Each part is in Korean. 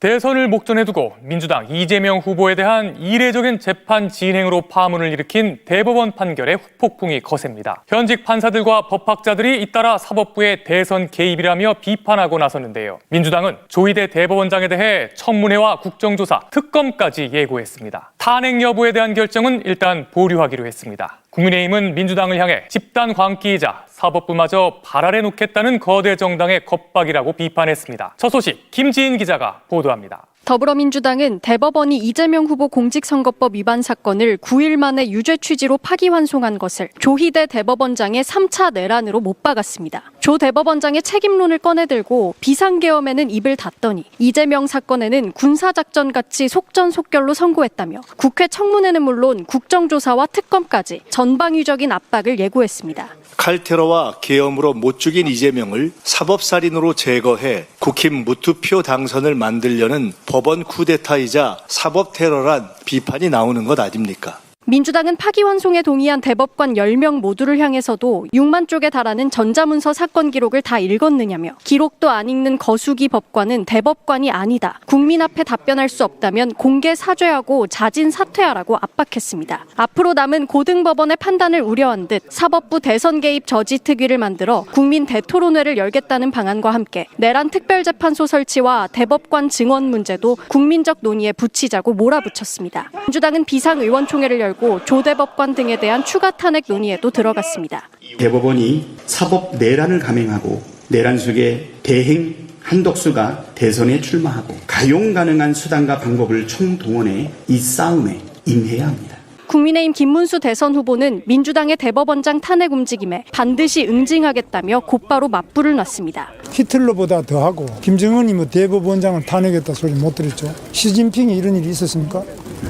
대선을 목전에 두고 민주당 이재명 후보에 대한 이례적인 재판 진행으로 파문을 일으킨 대법원 판결에 후폭풍이 거셉니다. 현직 판사들과 법학자들이 잇따라 사법부의 대선 개입이라며 비판하고 나섰는데요. 민주당은 조희대 대법원장에 대해 청문회와 국정조사, 특검까지 예고했습니다. 탄핵 여부에 대한 결정은 일단 보류하기로 했습니다. 국민의힘은 민주당을 향해 집단 광기이자 사법부마저 발 아래 놓겠다는 거대 정당의 겁박이라고 비판했습니다. 첫 소식 김지인 기자가 보도합니다. 더불어민주당은 대법원이 이재명 후보 공직선거법 위반 사건을 9일 만에 유죄 취지로 파기환송한 것을 조희대 대법원장의 3차 내란으로 못 박았습니다. 조 대법원장의 책임론을 꺼내들고 비상계엄에는 입을 닫더니 이재명 사건에는 군사작전같이 속전속결로 선고했다며 국회 청문회는 물론 국정조사와 특검까지 전방위적인 압박을 예고했습니다. 칼테러와 계엄으로 못 죽인 이재명을 사법살인으로 제거해 국힘 무투표 당선을 만들려는 법원 쿠데타이자 사법테러란 비판이 나오는 것 아닙니까? 민주당은 파기환송에 동의한 대법관 10명 모두를 향해서도 6만 쪽에 달하는 전자문서 사건 기록을 다 읽었느냐며 기록도 안 읽는 거수기 법관은 대법관이 아니다. 국민 앞에 답변할 수 없다면 공개 사죄하고 자진 사퇴하라고 압박했습니다. 앞으로 남은 고등법원의 판단을 우려한 듯 사법부 대선 개입 저지 특위를 만들어 국민 대토론회를 열겠다는 방안과 함께 내란 특별재판소 설치와 대법관 증언 문제도 국민적 논의에 붙이자고 몰아붙였습니다. 민주당은 비상의원총회를 열고 조 대법관 등에 대한 추가 탄핵 논의에도 들어갔습니다. 대법원이 사법 내란을 감행하고 내란 속에 대행 한덕수가 대선에 출마하고 가용 가능한 수단과 방법을 총동원해 이 싸움에 임해야 합니다. 국민의힘 김문수 대선 후보는 민주당의 대법원장 탄핵 움직임에 반드시 응징하겠다며 곧바로 맞불을 놨습니다. 히틀러보다 더하고 김정은이 대법원장을 탄핵했다 소리 못 들었죠. 시진핑이 이런 일이 있었습니까?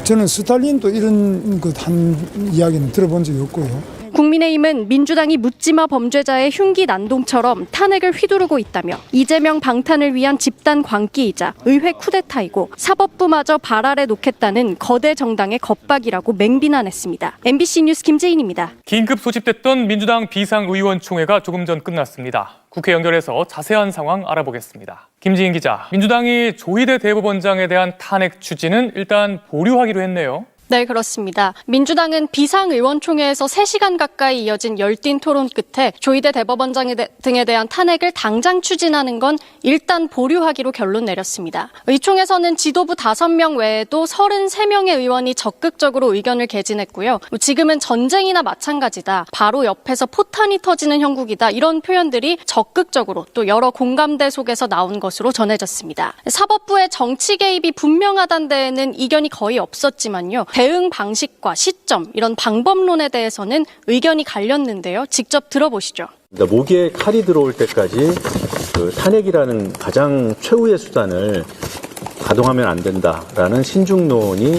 저는 스탈린도 이런 것 한 이야기는 들어본 적이 없고요. 국민의힘은 민주당이 묻지마 범죄자의 흉기 난동처럼 탄핵을 휘두르고 있다며 이재명 방탄을 위한 집단 광기이자 의회 쿠데타이고 사법부마저 발 아래 놓겠다는 거대 정당의 겁박이라고 맹비난했습니다. MBC 뉴스 김재인입니다. 긴급 소집됐던 민주당 비상의원총회가 조금 전 끝났습니다. 국회 연결해서 자세한 상황 알아보겠습니다. 김지인 기자, 민주당이 조희대 대법원장에 대한 탄핵 추진은 일단 보류하기로 했네요. 네, 그렇습니다. 민주당은 비상의원총회에서 3시간 가까이 이어진 열띤 토론 끝에 조희대 대법원장 등에 대한 탄핵을 당장 추진하는 건 일단 보류하기로 결론 내렸습니다. 의총에서는 지도부 5명 외에도 33명의 의원이 적극적으로 의견을 개진했고요. 지금은 전쟁이나 마찬가지다. 바로 옆에서 포탄이 터지는 형국이다. 이런 표현들이 적극적으로 또 여러 공감대 속에서 나온 것으로 전해졌습니다. 사법부의 정치 개입이 분명하다는 데에는 이견이 거의 없었지만요. 대응 방식과 시점, 이런 방법론에 대해서는 의견이 갈렸는데요. 직접 들어보시죠. 목에 칼이 들어올 때까지 탄핵이라는 가장 최후의 수단을 가동하면 안 된다라는 신중론이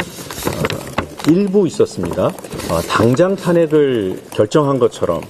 일부 있었습니다. 당장 탄핵을 결정한 것처럼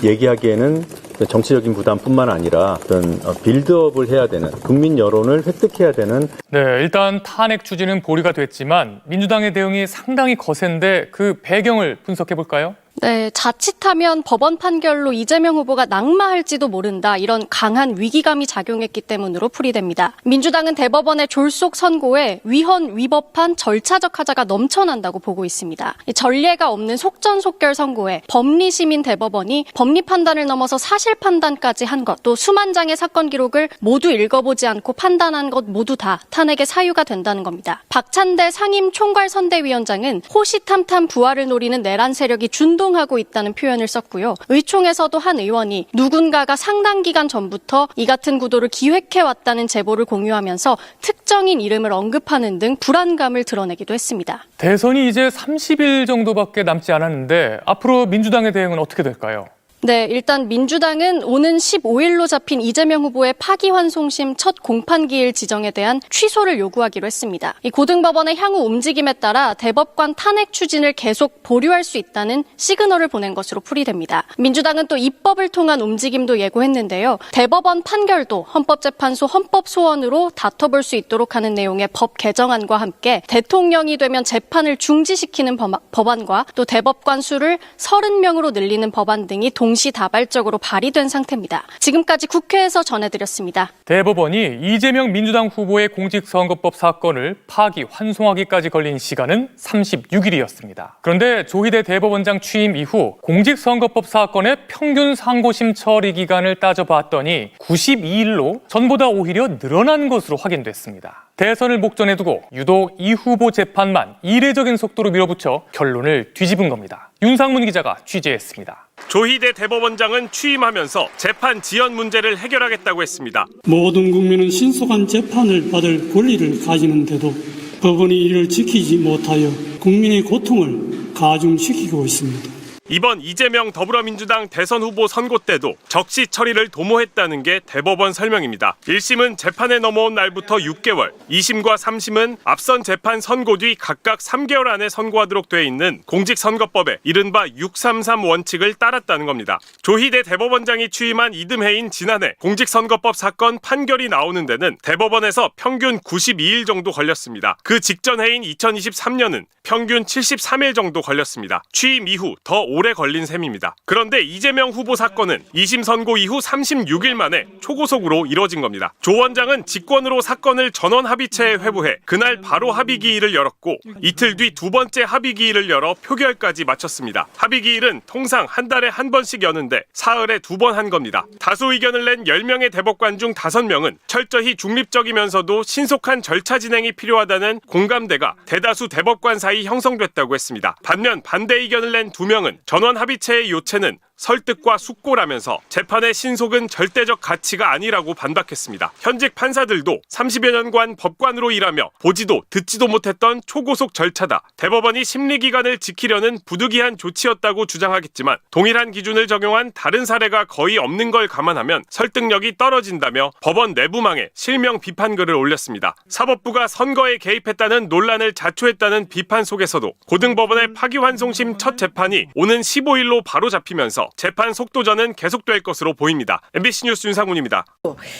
얘기하기에는 정치적인 부담뿐만 아니라 어떤 빌드업을 해야 되는, 국민 여론을 획득해야 되는. 네, 일단 탄핵 추진은 보류가 됐지만 민주당의 대응이 상당히 거센데 그 배경을 분석해 볼까요? 네, 자칫하면 법원 판결로 이재명 후보가 낙마할지도 모른다. 이런 강한 위기감이 작용했기 때문으로 풀이됩니다. 민주당은 대법원의 졸속 선고에 위헌, 위법한 절차적 하자가 넘쳐난다고 보고 있습니다. 전례가 없는 속전속결 선고에 법리시민 대법원이 법리 판단을 넘어서 사실 판단까지 한 것, 또 수만 장의 사건 기록을 모두 읽어보지 않고 판단한 것 모두 다 탄핵의 사유가 된다는 겁니다. 박찬대 상임총괄선대위원장은 호시탐탐 부활을 노리는 내란 세력이 하고 있다는 표현을 썼고요. 의총에서도 한 의원이 누군가가 상당 기간 전부터 이 같은 구도를 기획해왔다는 제보를 공유하면서 특정인 이름을 언급하는 등 불안감을 드러내기도 했습니다. 대선이 이제 30일 정도밖에 남지 않았는데 앞으로 민주당의 대응은 어떻게 될까요? 네, 일단 민주당은 오는 15일로 잡힌 이재명 후보의 파기환송심 첫 공판기일 지정에 대한 취소를 요구하기로 했습니다. 이 고등법원의 향후 움직임에 따라 대법관 탄핵 추진을 계속 보류할 수 있다는 시그널을 보낸 것으로 풀이됩니다. 민주당은 또 입법을 통한 움직임도 예고했는데요. 대법원 판결도 헌법재판소 헌법소원으로 다퉈볼 수 있도록 하는 내용의 법 개정안과 함께 대통령이 되면 재판을 중지시키는 법안과 또 대법관 수를 30명으로 늘리는 법안 등이 동시다발적으로 발의된 상태입니다. 지금까지 국회에서 전해드렸습니다. 대법원이 이재명 민주당 후보의 공직선거법 사건을 파기환송하기까지 걸린 시간은 36일이었습니다. 그런데 조희대 대법원장 취임 이후 공직선거법 사건의 평균 상고심 처리 기간을 따져봤더니 92일로 전보다 오히려 늘어난 것으로 확인됐습니다. 대선을 목전에 두고 유독 이 후보 재판만 이례적인 속도로 밀어붙여 결론을 뒤집은 겁니다. 윤상문 기자가 취재했습니다. 조희대 대법원장은 취임하면서 재판 지연 문제를 해결하겠다고 했습니다. 모든 국민은 신속한 재판을 받을 권리를 가지는데도 법원이 이를 지키지 못하여 국민의 고통을 가중시키고 있습니다. 이번 이재명 더불어민주당 대선 후보 선고 때도 적시 처리를 도모했다는 게 대법원 설명입니다. 1심은 재판에 넘어온 날부터 6개월, 2심과 3심은 앞선 재판 선고 뒤 각각 3개월 안에 선고하도록 돼 있는 공직선거법의 이른바 633 원칙을 따랐다는 겁니다. 조희대 대법원장이 취임한 이듬해인 지난해 공직선거법 사건 판결이 나오는 데는 대법원에서 평균 92일 정도 걸렸습니다. 그 직전 해인 2023년은 평균 73일 정도 걸렸습니다. 취임 이후 더 오래 걸린 셈입니다. 그런데 이재명 후보 사건은 2심 선고 이후 36일 만에 초고속으로 이뤄진 겁니다. 조 원장은 직권으로 사건을 전원 합의체에 회부해 그날 바로 합의기일을 열었고 이틀 뒤 두 번째 합의기일을 열어 표결까지 마쳤습니다. 합의기일은 통상 한 달에 한 번씩 여는데 사흘에 2번 한 겁니다. 다수 의견을 낸 10명의 대법관 중 5명은 철저히 중립적이면서도 신속한 절차 진행이 필요하다는 공감대가 대다수 대법관 사이 형성됐다고 했습니다. 반면 반대 의견을 낸 2명은 전원 합의체의 요체는 설득과 숙고라면서 재판의 신속은 절대적 가치가 아니라고 반박했습니다. 현직 판사들도 30여 년간 법관으로 일하며 보지도 듣지도 못했던 초고속 절차다. 대법원이 심리기간을 지키려는 부득이한 조치였다고 주장하겠지만 동일한 기준을 적용한 다른 사례가 거의 없는 걸 감안하면 설득력이 떨어진다며 법원 내부망에 실명 비판글을 올렸습니다. 사법부가 선거에 개입했다는 논란을 자초했다는 비판 속에서도 고등법원의 파기환송심 첫 재판이 오는 15일로 바로 잡히면서 재판 속도전은 계속될 것으로 보입니다. MBC 뉴스 윤상훈입니다.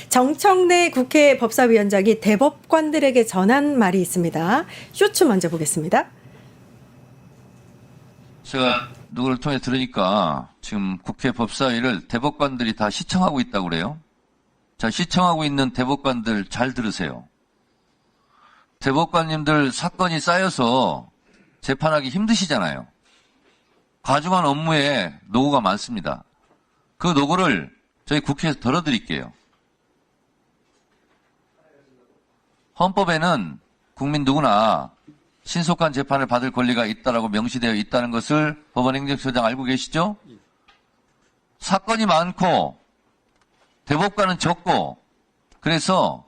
정청래 국회 법사위원장이 대법관들에게 전한 말이 있습니다. 쇼츠 먼저 보겠습니다. 제가 누구를 통해 들으니까 지금 국회 법사위를 대법관들이 다 시청하고 있다고 그래요. 자, 시청하고 있는 대법관들 잘 들으세요. 대법관님들 사건이 쌓여서 재판하기 힘드시잖아요. 과중한 업무에 노고가 많습니다. 그 노고를 저희 국회에서 덜어드릴게요. 헌법에는 국민 누구나 신속한 재판을 받을 권리가 있다라고 명시되어 있다는 것을 법원 행정처장 알고 계시죠? 사건이 많고 대법관은 적고 그래서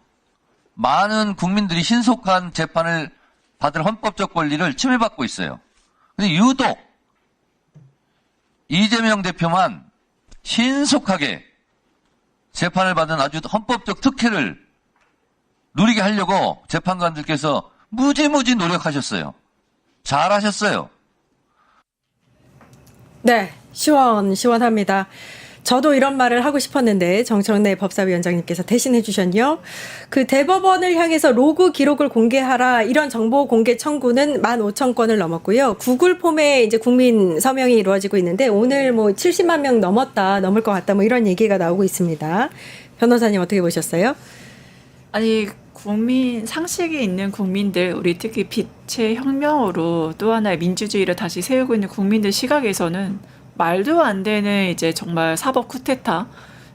많은 국민들이 신속한 재판을 받을 헌법적 권리를 침해받고 있어요. 근데 유독 이재명 대표만 신속하게 재판을 받은 아주 헌법적 특혜를 누리게 하려고 재판관들께서 무지무지 노력하셨어요. 잘하셨어요. 네, 시원합니다. 저도 이런 말을 하고 싶었는데 정청래 법사위원장님께서 대신해 주셨요. 그 대법원을 향해서 로그 기록을 공개하라 이런 정보 공개 청구는 15,000건을 넘었고요. 구글 폼에 이제 국민 서명이 이루어지고 있는데 오늘 뭐 70만 명 넘을 것 같다 뭐 이런 얘기가 나오고 있습니다. 변호사님 어떻게 보셨어요? 아니 국민 상식이 있는 국민들 우리 특히 빛의 혁명으로 또 하나의 민주주의를 다시 세우고 있는 국민들 시각에서는 말도 안 되는 이제 정말 사법 쿠데타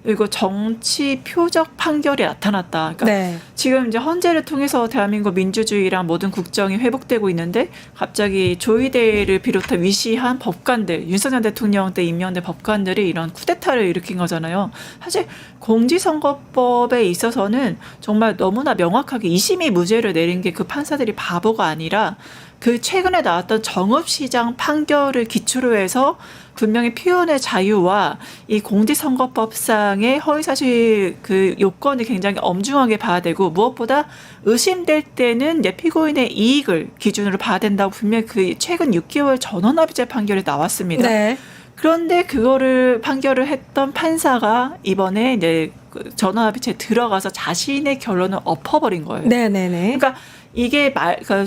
그리고 정치 표적 판결이 나타났다. 그러니까 네. 지금 이제 헌재를 통해서 대한민국 민주주의랑 모든 국정이 회복되고 있는데 갑자기 조희대를 비롯한 위시한 법관들, 윤석열 대통령 때 임명된 법관들이 이런 쿠데타를 일으킨 거잖아요. 사실 공직선거법에 있어서는 정말 너무나 명확하게 2심이 무죄를 내린 게 그 판사들이 바보가 아니라 그 최근에 나왔던 정읍시장 판결을 기초로 해서 분명히 표현의 자유와 이 공직선거법상의 허위사실 그 요건을 굉장히 엄중하게 봐야 되고 무엇보다 의심될 때는 피고인의 이익을 기준으로 봐야 된다고 분명히 그 최근 6개월 전원합의체 판결이 나왔습니다. 네. 그런데 그거를 판결을 했던 판사가 이번에 이제 전원합의체에 들어가서 자신의 결론을 엎어버린 거예요. 네네네. 그러니까 이게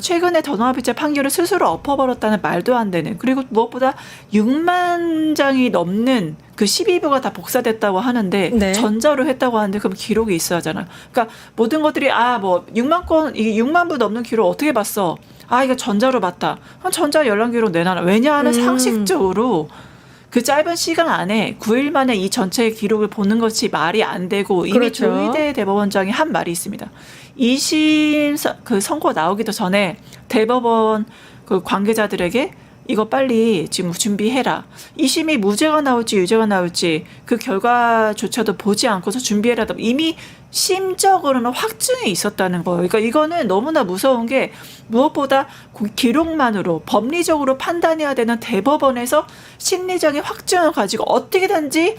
최근에 전원합의체 판결을 스스로 엎어버렸다는 말도 안 되는, 그리고 무엇보다 6만 장이 넘는 그 12부가 다 복사됐다고 하는데 네. 전자로 했다고 하는데 그럼 기록이 있어야 하잖아요. 그러니까 모든 것들이 뭐 6만 부 넘는 기록 어떻게 봤어? 이거 전자로 봤다. 그럼 전자 열람 기록 내놔라. 왜냐하면 상식적으로 그 짧은 시간 안에 9일 만에 이 전체 기록을 보는 것이 말이 안 되고, 이미 그렇죠. 조희대 대법원장이 한 말이 있습니다. 2심 그 선고 나오기도 전에 대법원 그 관계자들에게 이거 빨리 지금 준비해라. 2심이 무죄가 나올지 유죄가 나올지 그 결과조차도 보지 않고서 준비해라. 이미 심적으로는 확증이 있었다는 거예요. 그러니까 이거는 너무나 무서운 게, 무엇보다 기록만으로 법리적으로 판단해야 되는 대법원에서 심리적인 확증을 가지고 어떻게든지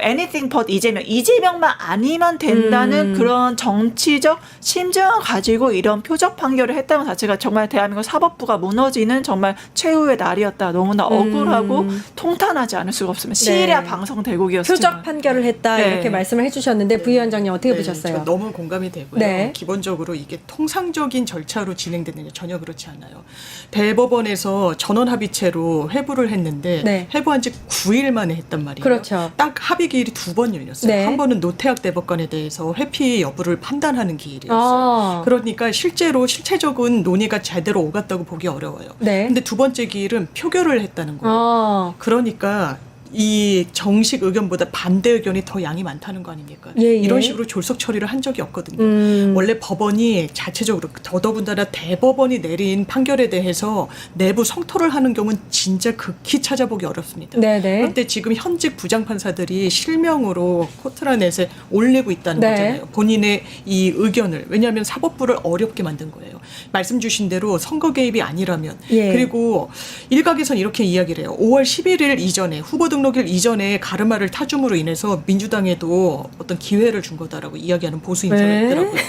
anything but 이재명만 아니면 된다는 그런 정치적 심정을 가지고 이런 표적 판결을 했다는 자체가 정말 대한민국 사법부가 무너지는 정말 최후의 날이었다. 너무나 억울하고 통탄하지 않을 수가 없습니다. 시리아 방송 대국이었습니다. 표적 판결을 했다 이렇게 말씀을 해주셨는데 부위원장님 어떻게 보셨어요? 저 너무 공감이 되고요. 기본적으로 이게 통상적인 절차로 진행되느냐 전혀 그렇지 않아요. 대법원에서 전원합의체로 회부를 했는데 회부한 지 9일 만에 했단 말이에요. 그렇죠. 딱 합의 기일이 2번 열렸어요. 한 번은 노태학 대법관에 대해서 회피 여부를 판단하는 기일이었어요. 그러니까 실체적인 논의가 제대로 오갔다고 보기 어려워요. 근데 두 번째 기일은 표결을 했다는 거예요. 그러니까 이 정식 의견보다 반대 의견이 더 양이 많다는 거 아닙니까? 이런 식으로 졸속 처리를 한 적이 없거든요. 원래 법원이 자체적으로, 더더군다나 대법원이 내린 판결에 대해서 내부 성토를 하는 경우는 진짜 극히 찾아보기 어렵습니다. 그런데 지금 현직 부장판사들이 실명으로 코트라넷에 올리고 있다는 거잖아요. 본인의 이 의견을. 왜냐하면 사법부를 어렵게 만든 거예요. 말씀 주신 대로 선거 개입이 아니라면. 그리고 일각에서는 이렇게 이야기를 해요. 5월 11일 이전에, 후보 등록일 이전에 가르마를 타줌으로 인해서 민주당에도 어떤 기회를 준 거다라고 이야기하는 보수 인사가 있더라고요.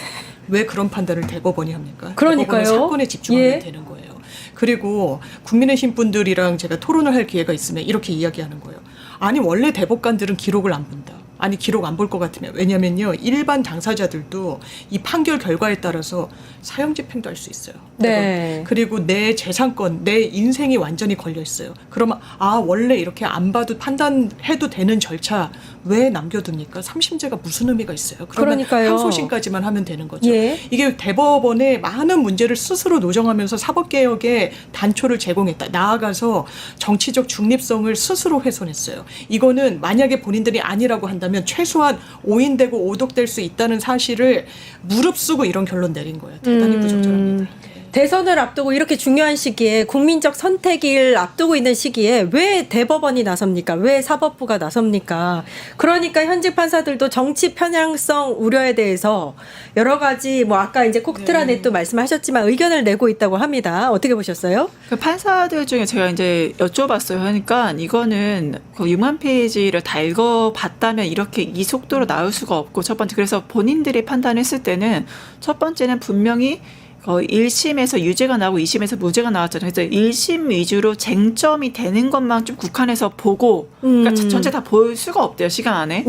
왜 그런 판단을 대법원이 합니까? 그러니까요. 대법원은 사건에 집중하면 되는 거예요. 그리고 국민의힘 분들이랑 제가 토론을 할 기회가 있으면 이렇게 이야기하는 거예요. 아니 원래 대법관들은 기록을 안 본다. 아니 기록 안 볼 것 같으면, 왜냐면요 일반 당사자들도 이 판결 결과에 따라서 사형 집행도 할 수 있어요. 그리고 내 재산권, 내 인생이 완전히 걸려 있어요. 그러면 원래 이렇게 안 봐도 판단해도 되는 절차 왜 남겨둡니까? 3심제가 무슨 의미가 있어요? 그러면 항소심까지만 하면 되는 거죠. 이게 대법원의 많은 문제를 스스로 노정하면서 사법개혁의 단초를 제공했다. 나아가서 정치적 중립성을 스스로 훼손했어요. 이거는 만약에 본인들이 아니라고 한다면 최소한 오인되고 오독될 수 있다는 사실을 무릅쓰고 이런 결론 내린 거예요. 대단히 부적절합니다. 대선을 앞두고 이렇게 중요한 시기에, 국민적 선택일 앞두고 있는 시기에 왜 대법원이 나섭니까? 왜 사법부가 나섭니까? 그러니까 현직 판사들도 정치 편향성 우려에 대해서 여러 가지 아까 이제 코트라넷도 말씀하셨지만 의견을 내고 있다고 합니다. 어떻게 보셨어요? 그 판사들 중에 제가 이제 여쭤봤어요. 그러니까 이거는 그 6만 페이지를 다 읽어봤다면 이렇게 이 속도로 나올 수가 없고, 첫 번째 그래서 본인들이 판단했을 때는 첫 번째는 분명히 1심에서 유죄가 나오고 2심에서 무죄가 나왔잖아요. 그래서 1심 위주로 쟁점이 되는 것만 좀 국한해서 보고, 그러니까 전체 다 볼 수가 없대요, 시간 안에.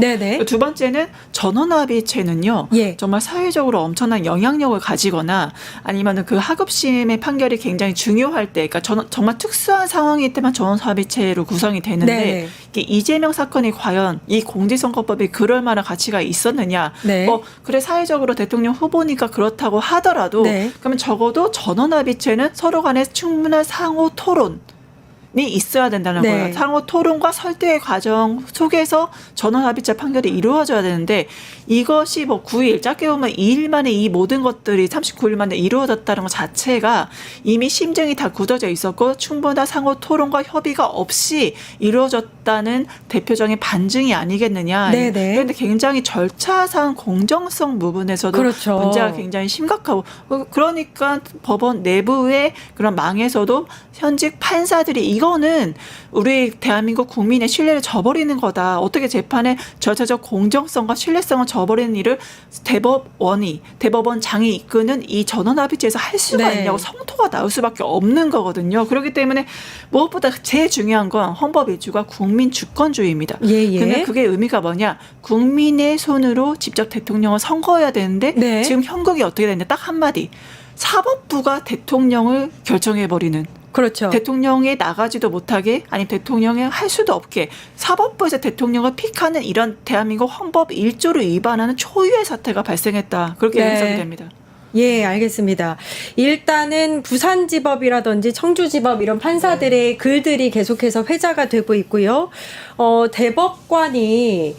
두 번째는 전원합의체는요, 정말 사회적으로 엄청난 영향력을 가지거나 아니면 그 하급심의 판결이 굉장히 중요할 때, 그러니까 정말 특수한 상황일 때만 전원합의체로 구성이 되는데, 이게 이재명 사건이 과연 이 공직선거법이 그럴 만한 가치가 있었느냐. 그래 사회적으로 대통령 후보니까 그렇다고 하더라도 그러면 적어도 전원합의체는 서로 간에 충분한 상호 토론이 있어야 된다는 거예요. 상호 토론과 설득의 과정 속에서 전원합의체 판결이 이루어져야 되는데, 이것이 9일, 짧게 보면 2일 만에 이 모든 것들이 39일 만에 이루어졌다는 것 자체가 이미 심증이 다 굳어져 있었고 충분한 상호 토론과 협의가 없이 이루어졌다는 대표적인 반증이 아니겠느냐. 그런데 굉장히 절차상 공정성 부분에서도 문제가 굉장히 심각하고, 그러니까 법원 내부의 그런 망에서도 현직 판사들이 이거는 우리 대한민국 국민의 신뢰를 저버리는 거다. 어떻게 재판의 절차적 공정성과 신뢰성을 저버리는 일을 대법원장이 이끄는 이 전원합의체에서 할 수가 있냐고 성토가 나올 수밖에 없는 거거든요. 그렇기 때문에 무엇보다 제일 중요한 건 헌법 일주가 국민 주권주의입니다. 근데 그게 의미가 뭐냐? 국민의 손으로 직접 대통령을 선거해야 되는데 지금 형국이 어떻게 되냐? 딱 한마디. 사법부가 대통령을 결정해버리는. 그렇죠. 대통령이 나가지도 못하게 아니 대통령이 할 수도 없게 사법부에서 대통령을 픽하는 이런 대한민국 헌법 1조를 위반하는 초유의 사태가 발생했다. 그렇게 해석이 됩니다. 예, 알겠습니다. 일단은 부산지법이라든지 청주지법 이런 판사들의 글들이 계속해서 회자가 되고 있고요. 대법관이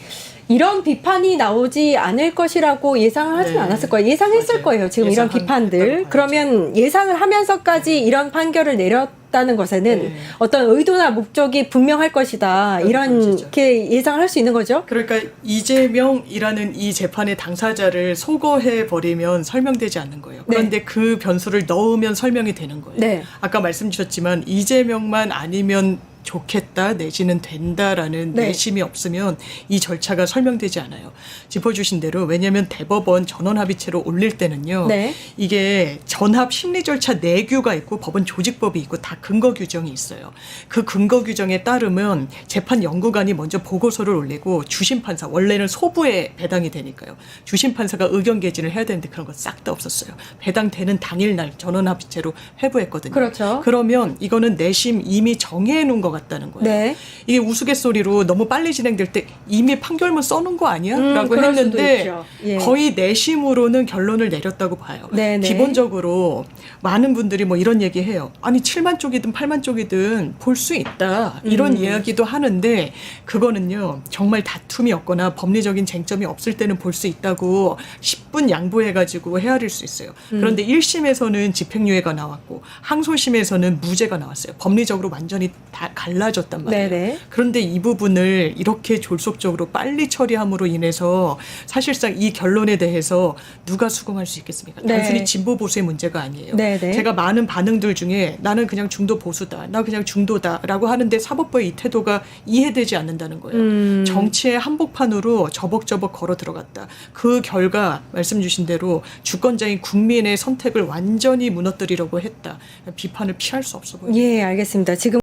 이런 비판이 나오지 않을 것이라고 예상을 하진 않았을 거예요. 예상했을 거예요. 지금 이런 비판들. 그러면 예상을 하면서까지 이런 판결을 내렸다는 것에는 어떤 의도나 목적이 분명할 것이다. 이렇게 예상을 할 수 있는 거죠. 그러니까 이재명이라는 이 재판의 당사자를 소거해버리면 설명되지 않는 거예요. 그런데 그 변수를 넣으면 설명이 되는 거예요. 아까 말씀 주셨지만 이재명만 아니면 좋겠다 내지는 된다라는 내심이 없으면 이 절차가 설명되지 않아요. 짚어주신 대로 왜냐하면 대법원 전원합의체로 올릴 때는요. 이게 전합 심리 절차 내규가 있고 법원 조직법이 있고 다 근거 규정이 있어요. 그 근거 규정에 따르면 재판 연구관이 먼저 보고서를 올리고 주심판사 원래는 소부에 배당이 되니까요. 주심판사가 의견 개진을 해야 되는데 그런 거 싹 다 없었어요. 배당되는 당일날 전원합의체로 회부했거든요. 그렇죠. 그러면 이거는 내심 이미 정해놓은 것 같다는 거예요. 이게 우스갯소리로 너무 빨리 진행될 때 이미 판결문 써놓은 거 아니야? 라고 했는데 거의 내심으로는 결론을 내렸다고 봐요. 기본적으로 많은 분들이 뭐 이런 얘기해요. 아니 7만 쪽이든 8만 쪽이든 볼 수 있다. 이런 이야기도 하는데 그거는요. 정말 다툼이 없거나 법리적인 쟁점이 없을 때는 볼 수 있다고 10분 양보해가지고 헤아릴 수 있어요. 그런데 1심에서는 집행유예가 나왔고 항소심에서는 무죄가 나왔어요. 법리적으로 완전히 다 갈라졌단 말이에요. 그런데 이 부분을 이렇게 졸속적으로 빨리 처리함으로 인해서 사실상 이 결론에 대해서 누가 수긍할 수 있겠습니까? 단순히 진보 보수의 문제가 아니에요. 제가 많은 반응들 중에 나는 그냥 중도 보수다. 나 그냥 중도다라고 하는데 사법부의 이 태도가 이해되지 않는다는 거예요. 정치의 한복판으로 저벅저벅 걸어 들어갔다. 그 결과 말씀 주신 대로 주권자인 국민의 선택을 완전히 무너뜨리려고 했다. 비판을 피할 수 없어 보입니다. 예, 알겠습니다. 지금